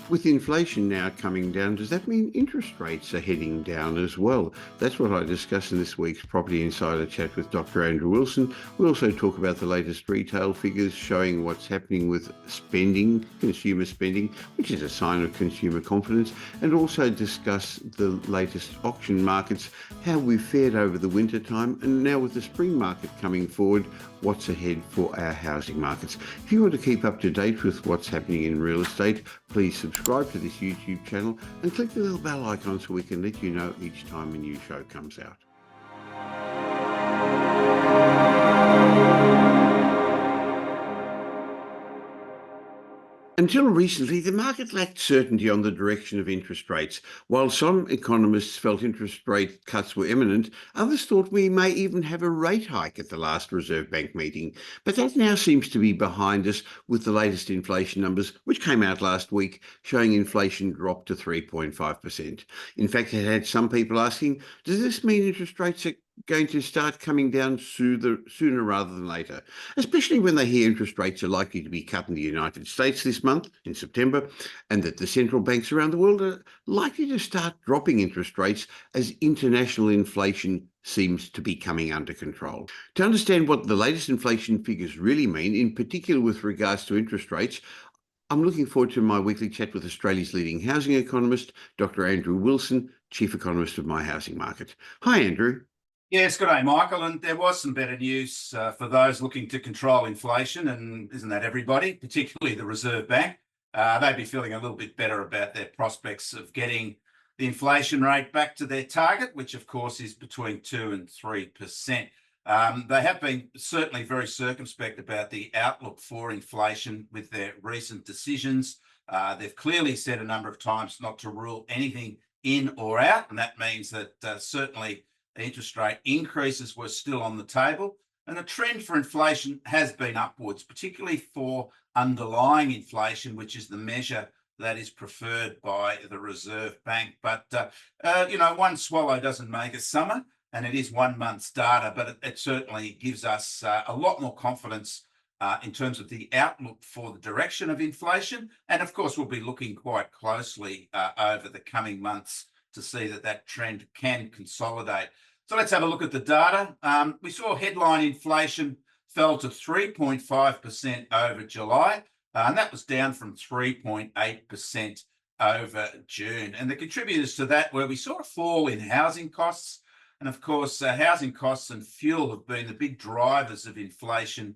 With inflation now coming down, does that mean interest rates are heading down as well? That's what I discuss in this week's Property Insider Chat with Dr. Andrew Wilson. We also talk about the latest retail figures showing what's happening with spending, consumer spending, which is a sign of consumer confidence, and also discuss the latest auction markets, how we've fared over the winter time, and now with the spring market coming forward, what's ahead for our housing markets. If you want to keep up to date with what's happening in real estate, please subscribe to this YouTube channel and click the little bell icon so we can let you know each time a new show comes out. Until recently, the market lacked certainty on the direction of interest rates. While some economists felt interest rate cuts were imminent, others thought we may even have a rate hike at the last Reserve Bank meeting. But that now seems to be behind us with the latest inflation numbers, which came out last week, showing inflation dropped to 3.5%. In fact, it had some people asking, does this mean interest rates are going to start coming down sooner rather than later, especially when they hear interest rates are likely to be cut in the United States this month, in September, and that the central banks around the world are likely to start dropping interest rates as international inflation seems to be coming under control. To understand what the latest inflation figures really mean, in particular with regards to interest rates, I'm looking forward to my weekly chat with Australia's leading housing economist, Dr. Andrew Wilson, Chief Economist of My Housing Market. Hi, Andrew. Yes, good day, Michael. And there was some better news for those looking to control inflation, and isn't that everybody, particularly the Reserve Bank? They'd be feeling a little bit better about their prospects of getting the inflation rate back to their target, which of course is between 2 and 3%. They have been certainly very circumspect about the outlook for inflation with their recent decisions. They've clearly said a number of times not to rule anything in or out, and that means that certainly interest rate increases were still on the table, and the trend for inflation has been upwards, particularly for underlying inflation, which is the measure that is preferred by the Reserve Bank. But, one swallow doesn't make a summer, and it is 1 month's data, but it certainly gives us a lot more confidence in terms of the outlook for the direction of inflation. And of course, we'll be looking quite closely over the coming months to see that that trend can consolidate. So let's have a look at the data. We saw headline inflation fell to 3.5% over July, and that was down from 3.8% over June. And the contributors to that were we saw a fall in housing costs. And of course, housing costs and fuel have been the big drivers of inflation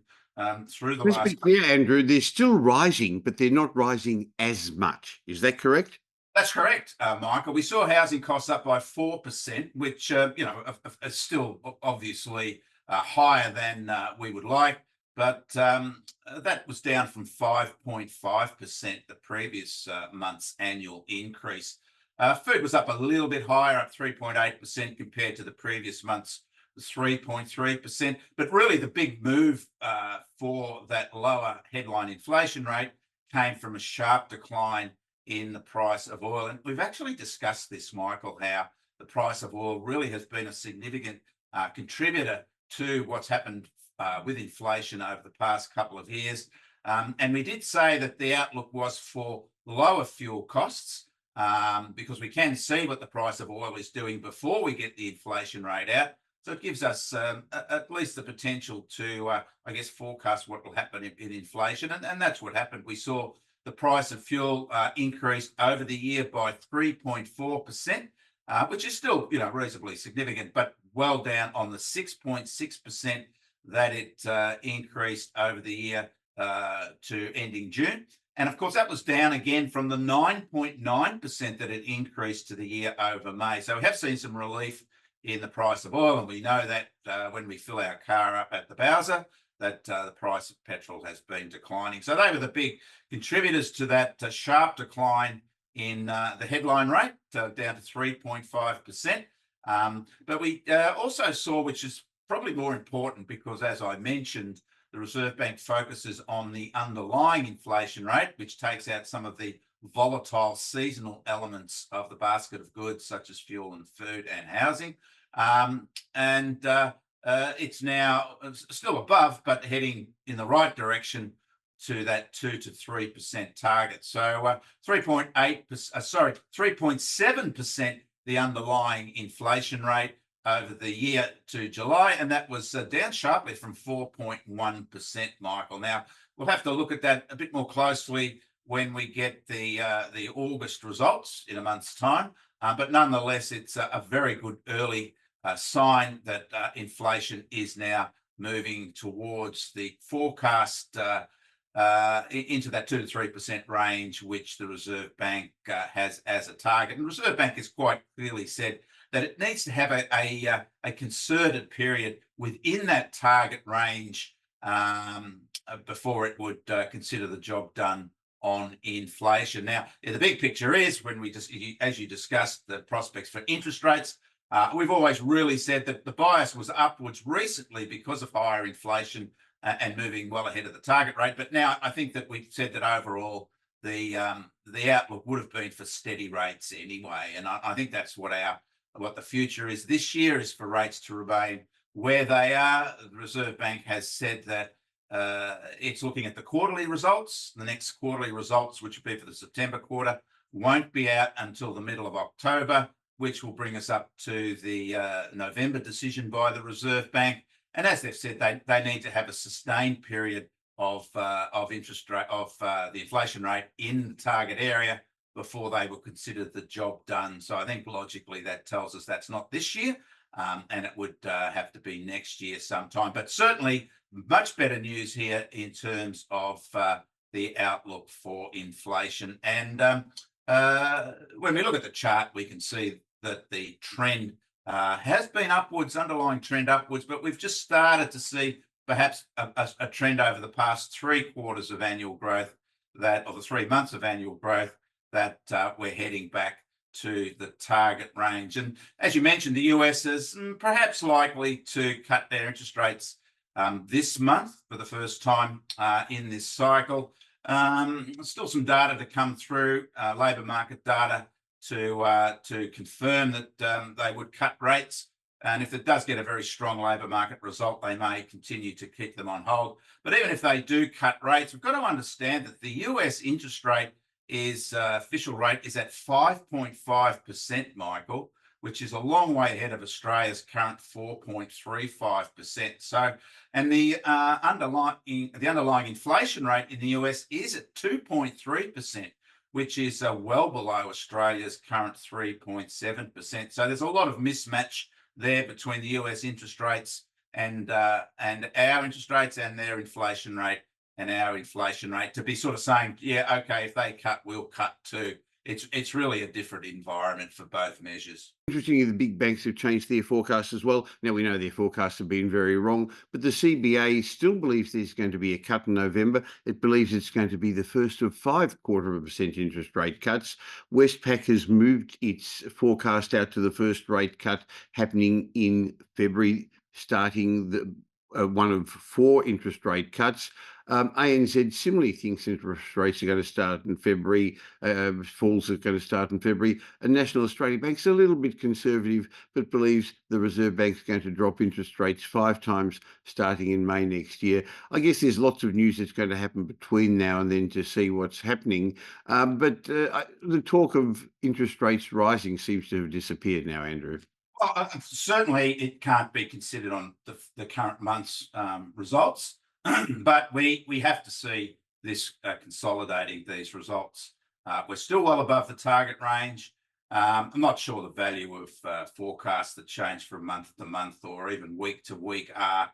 through the Let's be last. clear, Andrew, they're still rising, but they're not rising as much. Is that correct? That's correct, Michael. We saw housing costs up by 4%, which is still obviously higher than we would like, but that was down from 5.5% the previous month's annual increase. Food was up a little bit higher, up 3.8% compared to the previous month's 3.3%. But really, the big move for that lower headline inflation rate came from a sharp decline in the price of oil. And we've actually discussed this, Michael, how the price of oil really has been a significant contributor to what's happened with inflation over the past couple of years. And we did say that the outlook was for lower fuel costs because we can see what the price of oil is doing before we get the inflation rate out. So it gives us at least the potential to, forecast what will happen in inflation. And that's what happened. We saw the price of fuel increased over the year by 3.4%, which is still, reasonably significant, but well down on the 6.6% that it increased over the year to ending June. And of course, that was down again from the 9.9% that it increased to the year over May. So we have seen some relief in the price of oil, and we know that when we fill our car up at the Bowser, that the price of petrol has been declining. So they were the big contributors to that sharp decline in the headline rate, down to 3.5%. But we also saw, which is probably more important because, as I mentioned, the Reserve Bank focuses on the underlying inflation rate, which takes out some of the volatile seasonal elements of the basket of goods, such as fuel and food and housing. It's now still above, but heading in the right direction to that 2 to 3% target. So 3.8%, 3.7% the underlying inflation rate over the year to July, and that was down sharply from 4.1%, Michael. Now, we'll have to look at that a bit more closely when we get the August results in a month's time. But nonetheless, it's a very good early sign that inflation is now moving towards the forecast into that 2 to 3% range, which the Reserve Bank has as a target. And the Reserve Bank has quite clearly said that it needs to have a concerted period within that target range before it would consider the job done on inflation. Now, the big picture is when we just, as you discussed, the prospects for interest rates. We've always really said that the bias was upwards recently because of higher inflation and moving well ahead of the target rate. But now I think that we've said that overall the outlook would have been for steady rates anyway, and I think that's what the future is this year, is for rates to remain where they are. The Reserve Bank has said that it's looking at the quarterly results. The next quarterly results, which will be for the September quarter, won't be out until the middle of October, which will bring us up to the November decision by the Reserve Bank. And as they've said, they need to have a sustained period of interest rate of the inflation rate in the target area before they will consider the job done. So I think logically that tells us that's not this year, and it would have to be next year sometime. But certainly much better news here in terms of the outlook for inflation. And when we look at the chart, we can see that the trend has been upwards, underlying trend upwards, but we've just started to see perhaps a trend over the past 3 quarters of annual growth, or the 3 months of annual growth, that we're heading back to the target range. And as you mentioned, the US is perhaps likely to cut their interest rates this month for the first time in this cycle. Still some data to come through, labour market data to confirm that they would cut rates. And if it does get a very strong labour market result, they may continue to keep them on hold. But even if they do cut rates, we've got to understand that the US interest rate official rate is at 5.5%, Michael, which is a long way ahead of Australia's current 4.35%. So, and the underlying inflation rate in the US is at 2.3%, which is well below Australia's current 3.7%. So there's a lot of mismatch there between the US interest rates and our interest rates, and their inflation rate and our inflation rate, to be sort of saying, yeah, okay, if they cut, we'll cut too. It's really a different environment for both measures. Interestingly, the big banks have changed their forecasts as well. Now, we know their forecasts have been very wrong, but the CBA still believes there's going to be a cut in November. It believes it's going to be the first of 0.25% interest rate cuts. Westpac has moved its forecast out to the first rate cut happening in February, starting the one of 4 interest rate cuts. ANZ similarly thinks interest rates are going to start in February, falls are going to start in February. And National Australia Bank's a little bit conservative, but believes the Reserve Bank's going to drop interest rates 5 times starting in May next year. I guess there's lots of news that's going to happen between now and then to see what's happening. But the talk of interest rates rising seems to have disappeared now, Andrew. Well, certainly it can't be considered on the current month's results, but we have to see this consolidating these results. We're still well above the target range. I'm not sure the value of forecasts that change from month to month or even week to week are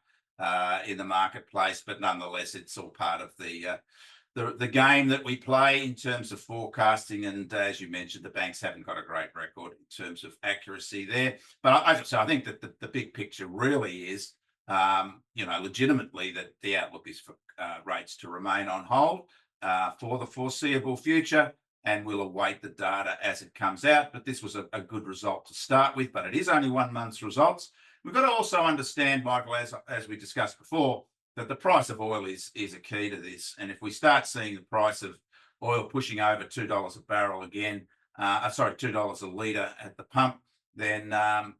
in the marketplace, but nonetheless, it's all part of the game that we play in terms of forecasting. And as you mentioned, the banks haven't got a great record in terms of accuracy there. But I think that the big picture really is, legitimately, that the outlook is for rates to remain on hold for the foreseeable future, and we'll await the data as it comes out. But this was a good result to start with, but it is only 1 month's results. We've got to also understand, Michael, as we discussed before, that the price of oil is a key to this. And if we start seeing the price of oil pushing over $2 a barrel again, $2 a litre at the pump, then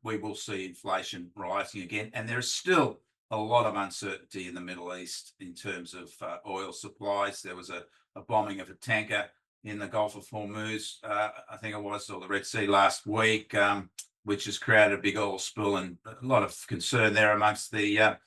we will see inflation rising again. And there is still a lot of uncertainty in the Middle East in terms of oil supplies. There was a bombing of a tanker in the Gulf of Hormuz, I think it was, or the Red Sea last week, which has created a big oil spill and a lot of concern there amongst the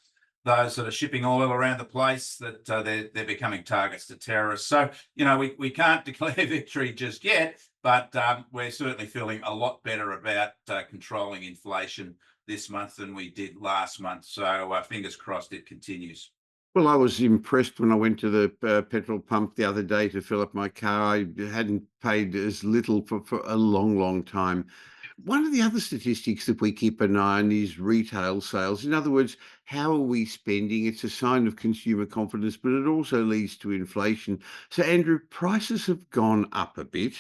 those that are shipping oil around the place, that they're becoming targets to terrorists. So, we can't declare victory just yet, but we're certainly feeling a lot better about controlling inflation this month than we did last month. So fingers crossed it continues. Well, I was impressed when I went to the petrol pump the other day to fill up my car. I hadn't paid as little for a long, long time. One of the other statistics that we keep an eye on is retail sales. In other words, how are we spending? It's a sign of consumer confidence, but it also leads to inflation. So, Andrew, prices have gone up a bit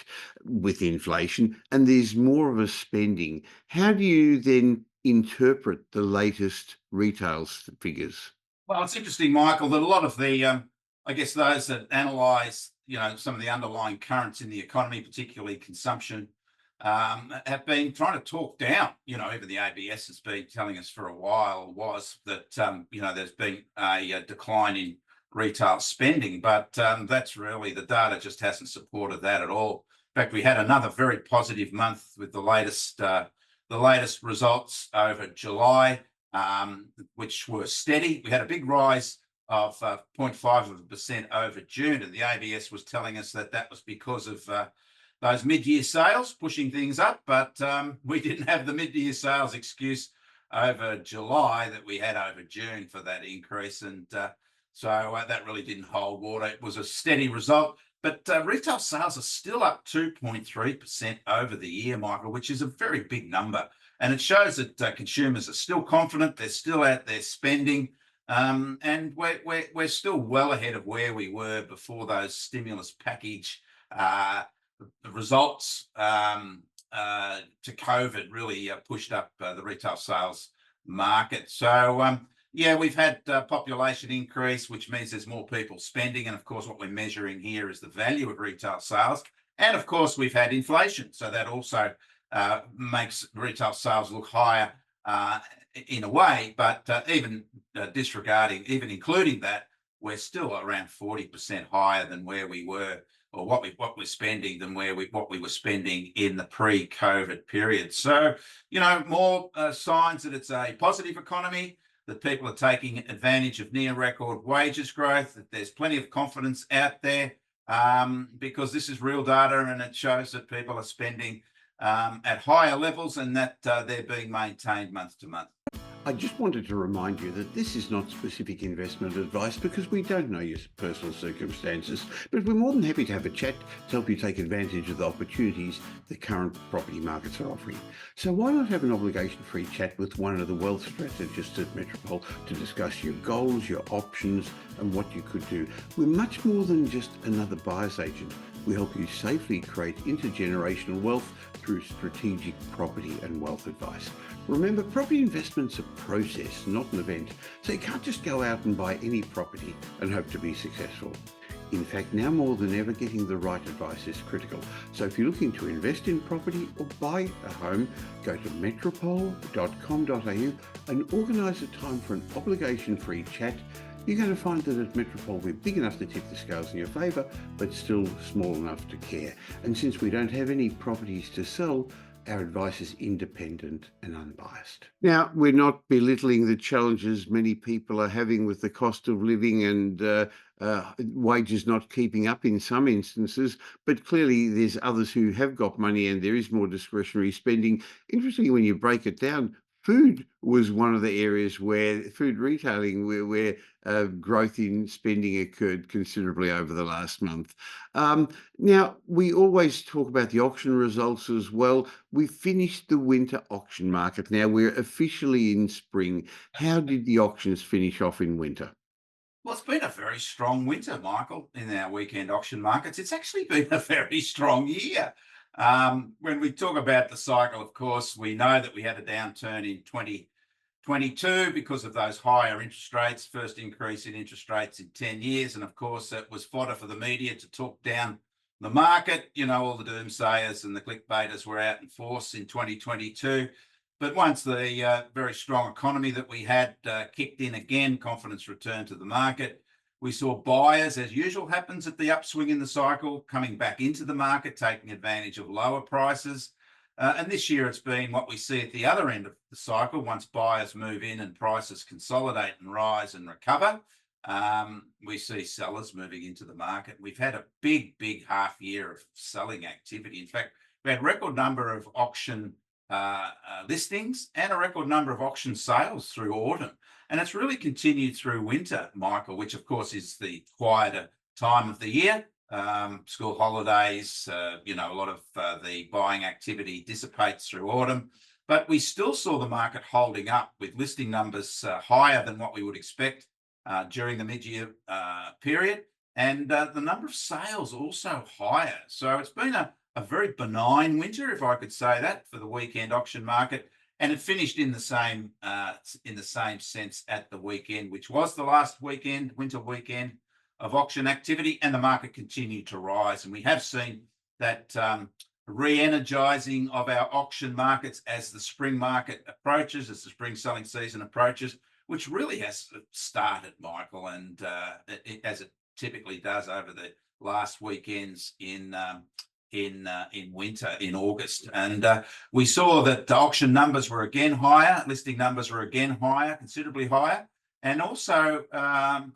with inflation, and there's more of a spending. How do you then interpret the latest retail figures? Well, it's interesting, Michael, that a lot of the, I guess, those that analyse, some of the underlying currents in the economy, particularly consumption, have been trying to talk down. Even the ABS has been telling us for a while was that, there's been a decline in retail spending, but that's really, the data just hasn't supported that at all. In fact, we had another very positive month with the latest results over July, which were steady. We had a big rise of 0.5% over June, and the ABS was telling us that was because of those mid-year sales pushing things up, but we didn't have the mid-year sales excuse over July that we had over June for that increase, and so that really didn't hold water. It was a steady result, but retail sales are still up 2.3% over the year, Michael, which is a very big number. And it shows that consumers are still confident, they're still out there spending, and we're still well ahead of where we were before those stimulus package the results to COVID really pushed up the retail sales market. So, yeah, we've had population increase, which means there's more people spending. And of course, what we're measuring here is the value of retail sales. And of course, we've had inflation. So that also makes retail sales look higher in a way. But even including that, we're still around 40% higher than where we were, or what we're spending than what we were spending in the pre-COVID period. So, more signs that it's a positive economy, that people are taking advantage of near record wages growth, that there's plenty of confidence out there, because this is real data and it shows that people are spending at higher levels, and that they're being maintained month to month. I just wanted to remind you that this is not specific investment advice, because we don't know your personal circumstances, but we're more than happy to have a chat to help you take advantage of the opportunities the current property markets are offering. So why not have an obligation-free chat with one of the wealth strategists at Metropole to discuss your goals, your options, and what you could do. We're much more than just another buyer's agent. We help you safely create intergenerational wealth through strategic property and wealth advice. Remember, property investment's a process, not an event, so you can't just go out and buy any property and hope to be successful. In fact, now more than ever, getting the right advice is critical. So if you're looking to invest in property or buy a home, go to metropole.com.au and organise a time for an obligation-free chat. You're going to find that at Metropole we're big enough to tip the scales in your favour, but still small enough to care. And since we don't have any properties to sell, our advice is independent and unbiased. Now, we're not belittling the challenges many people are having with the cost of living and wages not keeping up in some instances, but clearly there's others who have got money and there is more discretionary spending. Interestingly, when you break it down, food was one of the areas where food retailing, where growth in spending occurred considerably over the last month. Now, we always talk about the auction results as well. We finished the winter auction market. Now we're officially in spring. How did the auctions finish off in winter? Well, it's been a very strong winter, Michael, in our weekend auction markets. It's actually been a very strong year. When we talk about the cycle, of course, we know that we had a downturn in 2022 because of those higher interest rates, first increase in interest rates in 10 years. And of course, it was fodder for the media to talk down the market. All the doomsayers and the clickbaiters were out in force in 2022. But once the very strong economy that we had kicked in again, confidence returned to the market. We saw buyers, as usual happens at the upswing in the cycle, coming back into the market, taking advantage of lower prices. And this year it's been what we see at the other end of the cycle. Once buyers move in and prices consolidate and rise and recover, we see sellers moving into the market. We've had a big half year of selling activity. In fact, we had a record number of auction listings and a record number of auction sales through autumn. And it's really continued through winter, Michael, which of course is the quieter time of the year. School holidays, a lot of the buying activity dissipates through autumn. But we still saw the market holding up with listing numbers higher than what we would expect during the mid-year period. And the number of sales also higher. So it's been a very benign winter, if I could say that, for the weekend auction market. And it finished in the same sense at the weekend, which was the last weekend, winter weekend of auction activity, and the market continued to rise. And we have seen that re-energizing of our auction markets as the spring market approaches, as the spring selling season approaches, which really has started, Michael, and as it typically does over the last weekends in winter, in August. And we saw that auction numbers were again higher, listing numbers were again higher, considerably higher, and also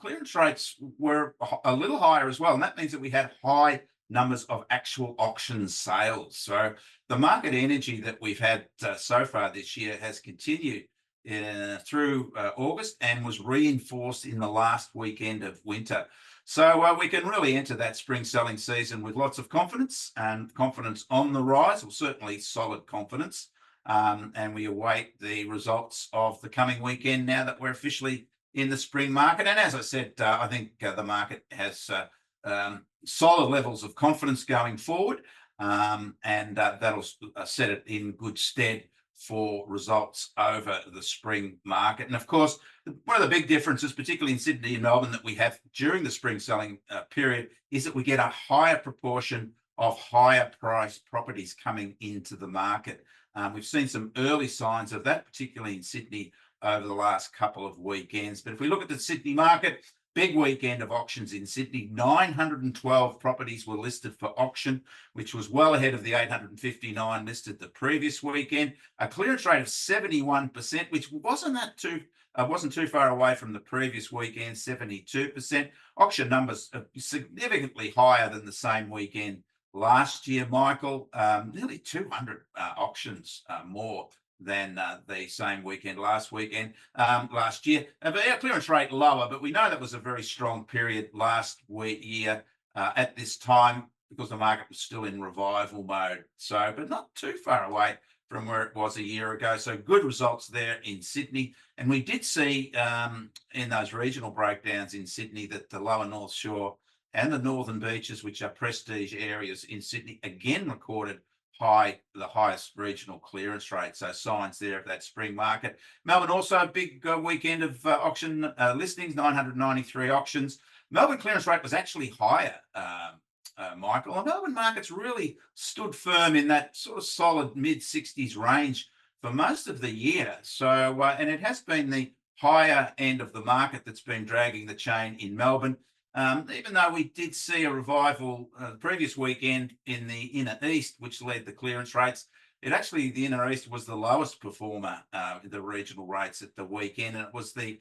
clearance rates were a little higher as well. And that means that we had high numbers of actual auction sales. So the market energy that we've had so far this year has continued through August and was reinforced in the last weekend of winter. So we can really enter that spring selling season with lots of confidence, and confidence on the rise, or certainly solid confidence. And we await the results of the coming weekend now that we're officially in the spring market. And as I said, I think the market has solid levels of confidence going forward, and that'll set it in good stead for results over the spring market. And of course, one of the big differences, particularly in Sydney and Melbourne, that we have during the spring selling period is that we get a higher proportion of higher priced properties coming into the market. We've seen some early signs of that, particularly in Sydney over the last couple of weekends. But if we look at the Sydney market, big weekend of auctions in Sydney. 912 properties were listed for auction, which was well ahead of the 859 listed the previous weekend. A clearance rate of 71%, which wasn't too far away from the previous weekend, 72%. Auction numbers are significantly higher than the same weekend last year, Michael. Nearly 200 auctions more than the same weekend last year. But our clearance rate lower, but we know that was a very strong period last year at this time because the market was still in revival mode. So, but not too far away from where it was a year ago. So good results there in Sydney. And we did see in those regional breakdowns in Sydney that the lower North Shore and the Northern Beaches, which are prestige areas in Sydney, again recorded the highest regional clearance rate. So signs there of that spring market. Melbourne also a big weekend of auction listings, 993 auctions. Melbourne clearance rate was actually higher, Michael. The Melbourne market's really stood firm in that sort of solid mid-60s range for most of the year. So, and it has been the higher end of the market that's been dragging the chain in Melbourne. Even though we did see a revival the previous weekend in the inner east, which led the clearance rates, the inner east was the lowest performer in the regional rates at the weekend, and it was the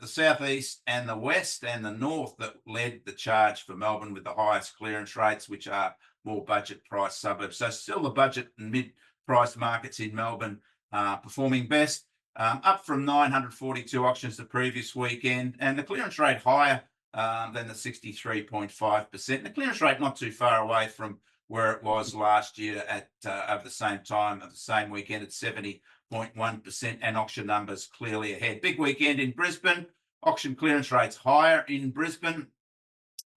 southeast and the west and the north that led the charge for Melbourne with the highest clearance rates, which are more budget price suburbs. So still the budget and mid-price markets in Melbourne performing best. Up from 942 auctions the previous weekend, and the clearance rate higher than the 63.5%. The clearance rate not too far away from where it was last year at over the same time of the same weekend at 70.1%, and auction numbers clearly ahead. Big weekend in Brisbane. Auction clearance rates higher in Brisbane,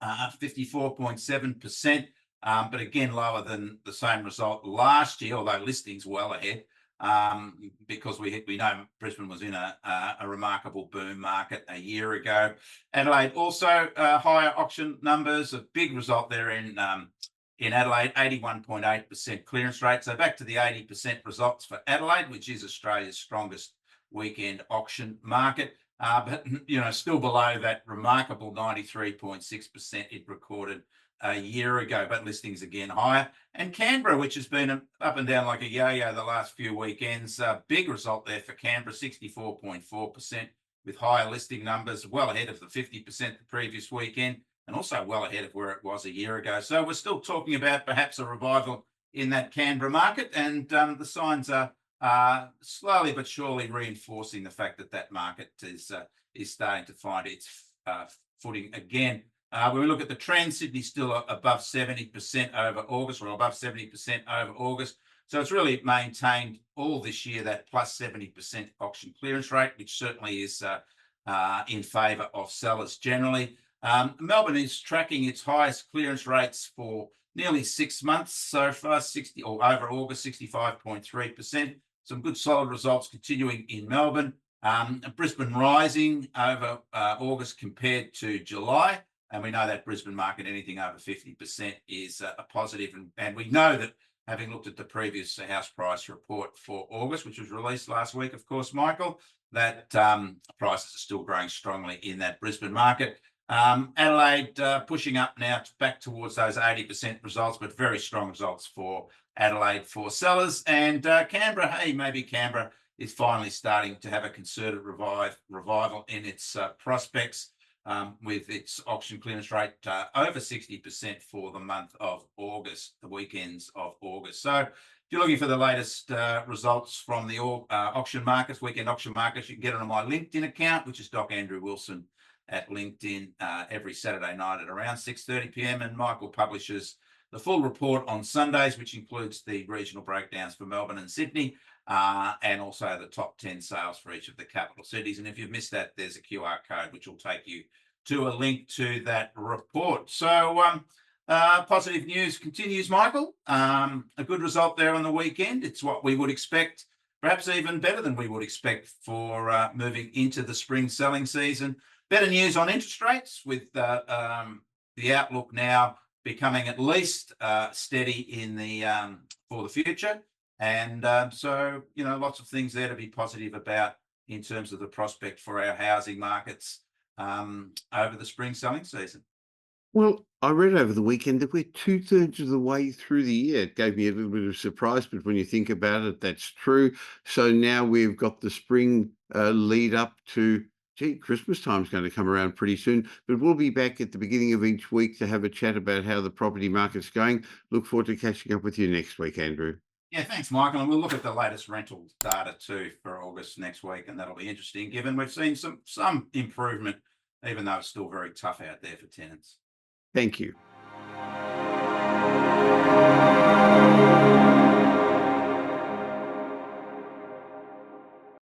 54.7%, but again lower than the same result last year, although listings well ahead. Because we know Brisbane was in a remarkable boom market a year ago. Adelaide also higher auction numbers, a big result there in In Adelaide, 81.8% clearance rate. So back to the 80% results for Adelaide, which is Australia's strongest weekend auction market. But, still below that remarkable 93.6% it recorded a year ago, but listings again higher. And Canberra, which has been up and down like a yo-yo the last few weekends, big result there for Canberra, 64.4%, with higher listing numbers, well ahead of the 50% the previous weekend, and also well ahead of where it was a year ago. So we're still talking about perhaps a revival in that Canberra market, and the signs are slowly but surely reinforcing the fact that market is starting to find its footing again. When we look at the trend, Sydney's still above 70% over August, or above 70% over August. So it's really maintained all this year that plus 70% auction clearance rate, which certainly is in favour of sellers generally. Melbourne is tracking its highest clearance rates for nearly 6 months so far, over August, 65.3%. Some good solid results continuing in Melbourne. Brisbane rising over August compared to July. And we know that Brisbane market, anything over 50% is a positive. And we know that, having looked at the previous house price report for August, which was released last week, of course, Michael, that prices are still growing strongly in that Brisbane market. Adelaide pushing up now back towards those 80% results, but very strong results for Adelaide for sellers. And Canberra, hey, maybe Canberra is finally starting to have a concerted revival in its prospects, with its auction clearance rate over 60% for the month of August, the weekends of August. So if you're looking for the latest results from the auction markets, weekend auction markets, you can get it on my LinkedIn account, which is Doc Andrew Wilson at LinkedIn, every Saturday night at around 6:30 p.m. And Michael publishes the full report on Sundays, which includes the regional breakdowns for Melbourne and Sydney, and also the top 10 sales for each of the capital cities. And if you've missed that, there's a QR code which will take you to a link to that report. So positive news continues, Michael. A good result there on the weekend. It's what we would expect, perhaps even better than we would expect for moving into the spring selling season. Better news on interest rates, with the outlook now becoming at least steady in the for the future. And so, lots of things there to be positive about in terms of the prospect for our housing markets over the spring selling season. Well, I read over the weekend that we're 2/3 of the way through the year. It gave me a little bit of surprise, but when you think about it, that's true. So now we've got the spring lead up to, Christmas time's going to come around pretty soon. But we'll be back at the beginning of each week to have a chat about how the property market's going. Look forward to catching up with you next week, Andrew. Yeah, thanks, Michael. And we'll look at the latest rental data too for August next week, and that'll be interesting, given we've seen some improvement, even though it's still very tough out there for tenants. Thank you.